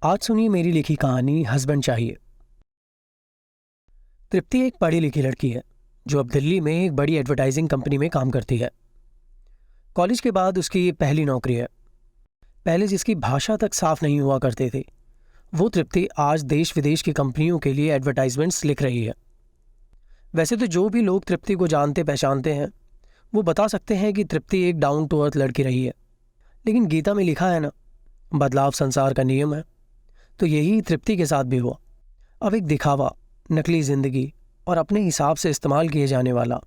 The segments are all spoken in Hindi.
आज सुनिए मेरी लिखी कहानी हस्बैंड चाहिए। तृप्ति एक पढ़ी लिखी लड़की है जो अब दिल्ली में एक बड़ी एडवर्टाइजिंग कंपनी में काम करती है। कॉलेज के बाद उसकी ये पहली नौकरी है। पहले जिसकी भाषा तक साफ नहीं हुआ करते थे, वो तृप्ति आज देश विदेश की कंपनियों के लिए एडवर्टाइजमेंट्स लिख रही है। वैसे तो जो भी लोग तृप्ति को जानते पहचानते हैं वो बता सकते हैं कि तृप्ति एक डाउन टू अर्थ लड़की रही है, लेकिन गीता में लिखा है ना, बदलाव संसार का नियम है। तो यही तृप्ति के साथ भी हुआ। अब एक दिखावा, नकली जिंदगी और अपने हिसाब से इस्तेमाल किए जाने वाला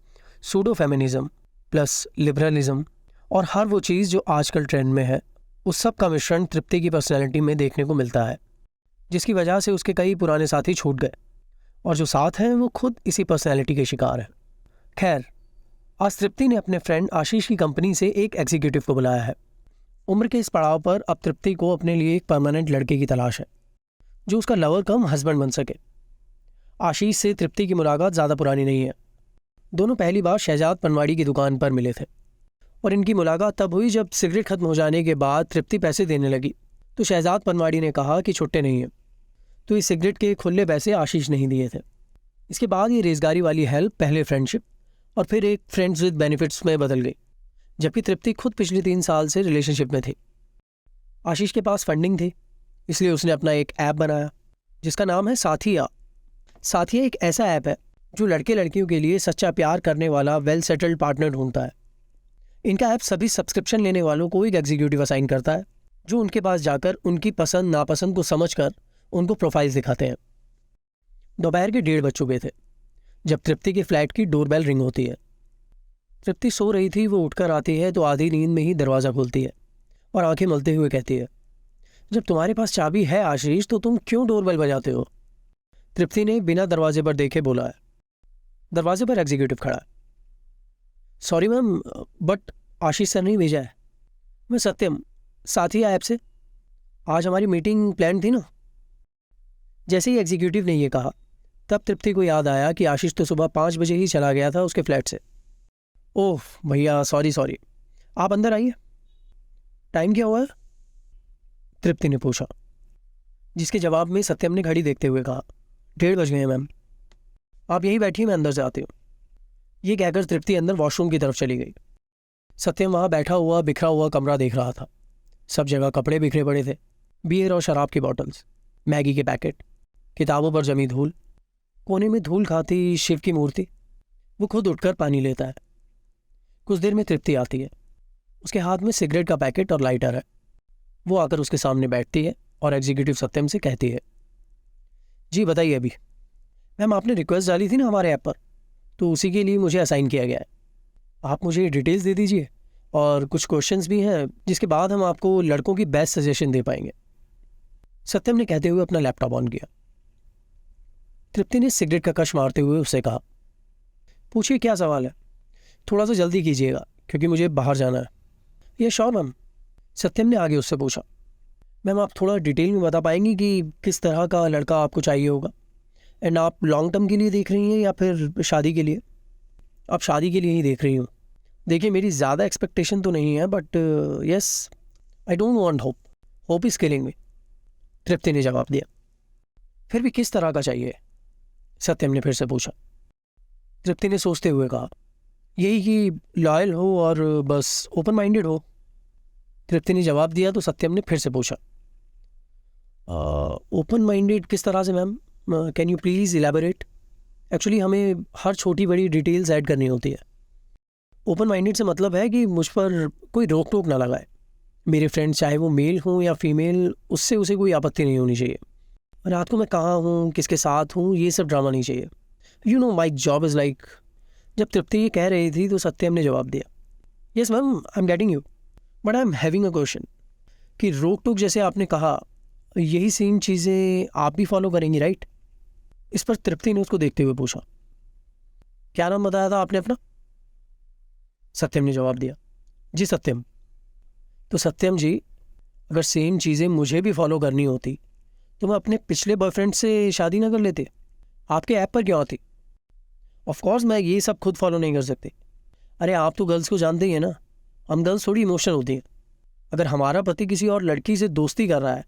सूडो फेमिनिज्म प्लस लिबरलिज्म और हर वो चीज़ जो आजकल ट्रेंड में है, उस सब का मिश्रण तृप्ति की पर्सनैलिटी में देखने को मिलता है, जिसकी वजह से उसके कई पुराने साथी छूट गए और जो साथ हैं वो खुद इसी पर्सनैलिटी के शिकार हैं। खैर, आज तृप्ति ने अपने फ्रेंड आशीष की कंपनी से एक एग्जीक्यूटिव को बुलाया है। उम्र के इस पड़ाव पर अब तृप्ति को अपने लिए एक परमानेंट लड़के की तलाश है जो उसका लवर कम हस्बैंड बन सके। आशीष से तृप्ति की मुलाकात ज़्यादा पुरानी नहीं है। दोनों पहली बार शहजाद पनवाड़ी की दुकान पर मिले थे और इनकी मुलाकात तब हुई जब सिगरेट खत्म हो जाने के बाद तृप्ति पैसे देने लगी तो शहजाद पनवाड़ी ने कहा कि छुट्टे नहीं हैं, तो इस सिगरेट के खुले पैसे आशीष नहीं दिए थे। इसके बाद ये रेजगारी वाली हेल्प पहले फ्रेंडशिप और फिर एक फ्रेंड्स विद बेनिफिट्स में बदल गई, जबकि तृप्ति खुद पिछले 3 साल से रिलेशनशिप में थी। आशीष के पास फंडिंग थी, इसलिए उसने अपना एक ऐप बनाया जिसका नाम है साथिया। साथिया एक ऐसा ऐप है जो लड़के लड़कियों के लिए सच्चा प्यार करने वाला वेल सेटल्ड पार्टनर ढूंढता है। इनका ऐप सभी सब्सक्रिप्शन लेने वालों को एक एग्जीक्यूटिव असाइन करता है जो उनके पास जाकर उनकी पसंद नापसंद को समझकर उनको प्रोफाइल्स दिखाते हैं। दोपहर के 1:30 बज चुके थे जब तृप्ति के फ्लैट की डोरबेल रिंग होती है। तृप्ति सो रही थी, वो उठकर आती है तो आधी नींद में ही दरवाज़ा खोलती है और आंखें मलते हुए कहती है, जब तुम्हारे पास चाबी है आशीष तो तुम क्यों डोरबेल बजाते हो? तृप्ति ने बिना दरवाजे पर देखे बोला है। दरवाजे पर एग्जीक्यूटिव खड़ा है। Sorry ma'am, but Ashish sir ने भेजा है। मैं सत्यम, साथिया ऐप से। आज हमारी मीटिंग प्लान थी ना। जैसे ही एग्जीक्यूटिव ने यह कहा तब तृप्ति को याद आया कि आशीष तो सुबह 5 बजे ही चला गया था उसके फ्लैट से। ओह भैया, सॉरी, आप अंदर आइए। टाइम क्या हुआ है? तृप्ति ने पूछा, जिसके जवाब में सत्यम ने घड़ी देखते हुए कहा, 1:30 बज गए हैं मैम। आप यहीं बैठिए, मैं अंदर से आती हूँ। ये कहकर तृप्ति अंदर वॉशरूम की तरफ चली गई। सत्यम वहाँ बैठा हुआ बिखरा हुआ कमरा देख रहा था। सब जगह कपड़े बिखरे पड़े थे, बियर और शराब की बॉटल्स, मैगी के पैकेट, किताबों पर जमी धूल। कोने में धूल खाती शिव की मूर्ति। वो खुद उठकर पानी लेता है। कुछ देर में तृप्ति आती है। उसके हाथ में सिगरेट का पैकेट और लाइटर है। वो आकर उसके सामने बैठती है और एग्जीक्यूटिव सत्यम से कहती है, जी बताइए। अभी मैम, आपने रिक्वेस्ट डाली थी ना हमारे ऐप पर, तो उसी के लिए मुझे असाइन किया गया है। आप मुझे डिटेल्स दे दीजिए और कुछ क्वेश्चंस भी हैं जिसके बाद हम आपको लड़कों की बेस्ट सजेशन दे पाएंगे। सत्यम ने कहते हुए अपना लैपटॉप ऑन किया। तृप्ति ने सिगरेट का कश मारते हुए उससे कहा, पूछिए क्या सवाल है? थोड़ा सा जल्दी कीजिएगा क्योंकि मुझे बाहर जाना है। ये श्योर मैम। सत्यम ने आगे उससे पूछा, मैम आप थोड़ा डिटेल में बता पाएंगी कि किस तरह का लड़का आपको चाहिए होगा? एंड आप लॉन्ग टर्म के लिए देख रही हैं या फिर शादी के लिए? आप शादी के लिए ही देख रही हूँ। देखिए, मेरी ज़्यादा एक्सपेक्टेशन तो नहीं है, but yes, I don't want hope. Hope is killing me, Tripti ने जवाब दिया। फिर भी किस तरह का चाहिए? सत्यम ने फिर से पूछा। तृप्ति ने सोचते हुए कहा, यही कि लॉयल हो और बस ओपन माइंडेड हो। तृप्ति ने जवाब दिया तो सत्यम ने फिर से पूछा, ओपन माइंडेड किस तरह से ma'am? Can you please elaborate? Actually हमें हर छोटी बड़ी डिटेल्स ऐड करनी होती है। ओपन माइंडेड से मतलब है कि मुझ पर कोई रोक टोक ना लगाए। मेरे फ्रेंड्स चाहे वो मेल हों या फीमेल, उससे उसे कोई आपत्ति नहीं होनी चाहिए। रात को मैं कहाँ हूँ, किसके साथ हूँ, ये सब ड्रामा नहीं चाहिए। You know my job is like. जब तृप्ति ये कह रही थी तो सत्यम ने जवाब दिया, yes ma'am, I am getting you, but I am having a question. कि रोक टोक जैसे आपने कहा, यही सेम चीज़ें आप भी फॉलो करेंगी राइट? इस पर तृप्ति ने उसको देखते हुए पूछा, क्या नाम बताया था आपने अपना? सत्यम ने जवाब दिया, जी सत्यम। तो सत्यम जी, अगर सेम चीज़ें मुझे भी फॉलो करनी होती तो मैं अपने पिछले बॉयफ्रेंड से शादी ना कर लेते, आपके ऐप पर क्यों आती? ऑफकोर्स मैं ये सब खुद फॉलो नहीं कर सकती। अरे आप तो गर्ल्स को जानते ही हैं ना, हम गर्ल्स थोड़ी इमोशनल होती हैं। अगर हमारा पति किसी और लड़की से दोस्ती कर रहा है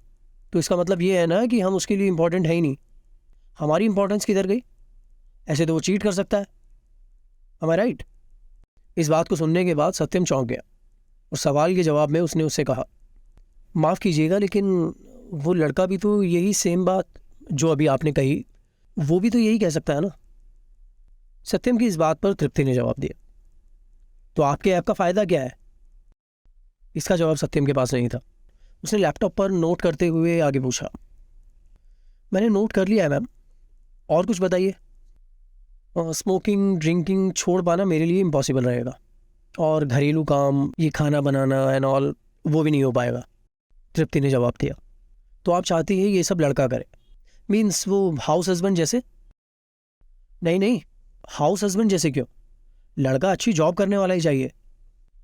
तो इसका मतलब ये है ना कि हम उसके लिए इम्पोर्टेंट है ही नहीं। हमारी इंपॉर्टेंस किधर गई? ऐसे तो वो चीट कर सकता है। am I right? इस बात को सुनने के बाद सत्यम चौंक गया और सवाल के जवाब में उसने उससे कहा, माफ़ कीजिएगा लेकिन वो लड़का भी तो यही सेम बात जो अभी आपने कही, वो भी तो यही कह सकता है ना। सत्यम की इस बात पर तृप्ति ने जवाब दिया, तो आपके ऐप का फ़ायदा क्या है? इसका जवाब सत्यम के पास नहीं था। उसने लैपटॉप पर नोट करते हुए आगे पूछा, मैंने नोट कर लिया है मैम, और कुछ बताइए। स्मोकिंग ड्रिंकिंग छोड़ पाना मेरे लिए इम्पॉसिबल रहेगा, और घरेलू काम, ये खाना बनाना एंड ऑल, वो भी नहीं हो पाएगा। तृप्ति ने जवाब दिया, तो आप चाहती है ये सब लड़का करे? मीन्स वो हाउस हस्बैंड जैसे? नहीं नहीं, हाउस हस्बैंड जैसे क्यों? लड़का अच्छी जॉब करने वाला ही चाहिए।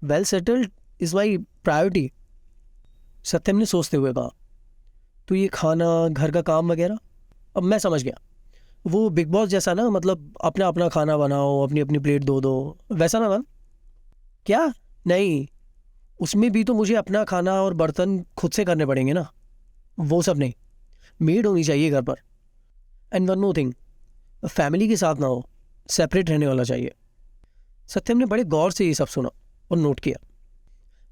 Well settled is my priority. Satyam ने सोचते हुए कहा, तो ये खाना घर का काम वगैरह? अब मैं समझ गया, वो बिग बॉस जैसा ना, मतलब अपना अपना खाना बनाओ, अपनी अपनी प्लेट धो दो, वैसा ना मैम? क्या? नहीं, उसमें भी तो मुझे अपना खाना और बर्तन खुद से करने पड़ेंगे ना। वो सब नहीं, मेड होनी चाहिए घर पर। And one more thing, family के साथ ना हो, सेपरेट रहने वाला चाहिए। सत्यम ने बड़े गौर से ये सब सुना और नोट किया।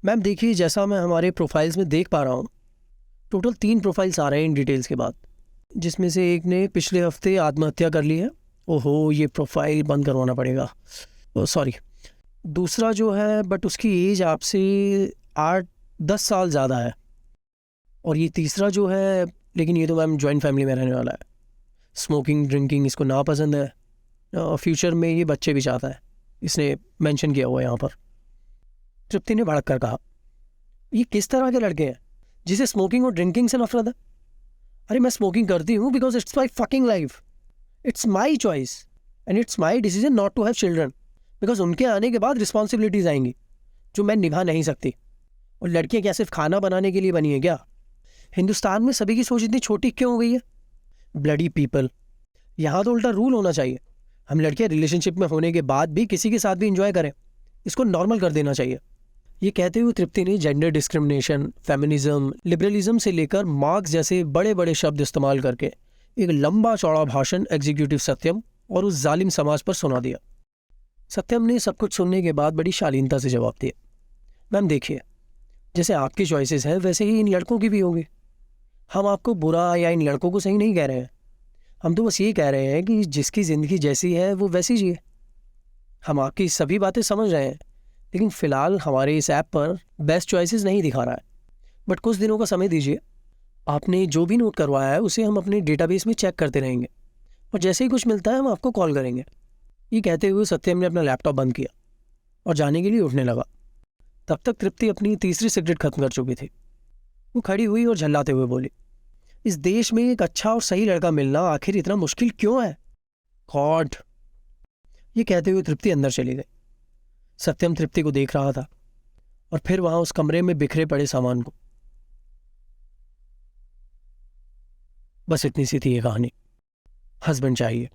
मैम देखिए, जैसा मैं हमारे प्रोफाइल्स में देख पा रहा हूँ, टोटल 3 प्रोफाइल्स आ रहे हैं इन डिटेल्स के बाद, जिसमें से एक ने पिछले हफ्ते आत्महत्या कर ली है। ओहो, ये प्रोफाइल बंद करवाना पड़ेगा, सॉरी। दूसरा जो है, बट उसकी एज आपसे 8-10 साल ज़्यादा है। और ये तीसरा जो है, लेकिन ये तो मैम जॉइंट फैमिली में रहने वाला है, स्मोकिंग ड्रिंकिंग इसको ना पसंद है, फ्यूचर में ये बच्चे भी चाहता है, इसने मेंशन किया हुआ है यहाँ पर। तृप्ति ने भड़क कर कहा, ये किस तरह के लड़के हैं जिसे स्मोकिंग और ड्रिंकिंग से नफरत है? अरे मैं स्मोकिंग करती हूँ because it's my fucking life, it's my choice and it's my decision not to have children, because उनके आने के बाद रिस्पॉन्सिबिलिटीज आएंगी जो मैं निभा नहीं सकती। और लड़कियाँ क्या सिर्फ खाना बनाने के लिए बनी है क्या? हिंदुस्तान में सभी की सोच इतनी छोटी क्यों हो गई है? ब्लडी पीपल, यहाँ तो उल्टा रूल होना चाहिए, हम लड़कियाँ रिलेशनशिप में होने के बाद भी किसी के साथ भी इंजॉय करें, इसको नॉर्मल कर देना चाहिए। ये कहते हुए तृप्ति ने जेंडर डिस्क्रिमिनेशन, फेमिनिज्म, लिबरलिज्म से लेकर मार्क्स जैसे बड़े बड़े शब्द इस्तेमाल करके एक लंबा चौड़ा भाषण एग्जीक्यूटिव सत्यम और उस जालिम समाज पर सुना दिया। सत्यम ने सब कुछ सुनने के बाद बड़ी शालीनता से जवाब दिया, मैम देखिए, जैसे आपकी चॉइसेस हैं वैसे ही इन लड़कों की भी होंगी। हम आपको बुरा या इन लड़कों को सही नहीं कह रहे हैं, हम तो बस ये कह रहे हैं कि जिसकी ज़िंदगी जैसी है वो वैसी जिए। हम आपकी सभी बातें समझ रहे हैं, लेकिन फ़िलहाल हमारे इस ऐप पर बेस्ट चॉइसेस नहीं दिखा रहा है। बट कुछ दिनों का समय दीजिए, आपने जो भी नोट करवाया है उसे हम अपने डेटाबेस में चेक करते रहेंगे, और जैसे ही कुछ मिलता है हम आपको कॉल करेंगे। ये कहते हुए सत्यम ने अपना लैपटॉप बंद किया और जाने के लिए उठने लगा। तब तक तृप्ति अपनी तीसरी सिगरेट खत्म कर चुकी थी। वो खड़ी हुई और झल्लाते हुए बोली, इस देश में एक अच्छा और सही लड़का मिलना आखिर इतना मुश्किल क्यों है? गॉड। ये कहते हुए तृप्ति अंदर चली गई। सत्यम तृप्ति को देख रहा था और फिर वहां उस कमरे में बिखरे पड़े सामान को। बस इतनी सी थी ये कहानी। हस्बैंड चाहिए।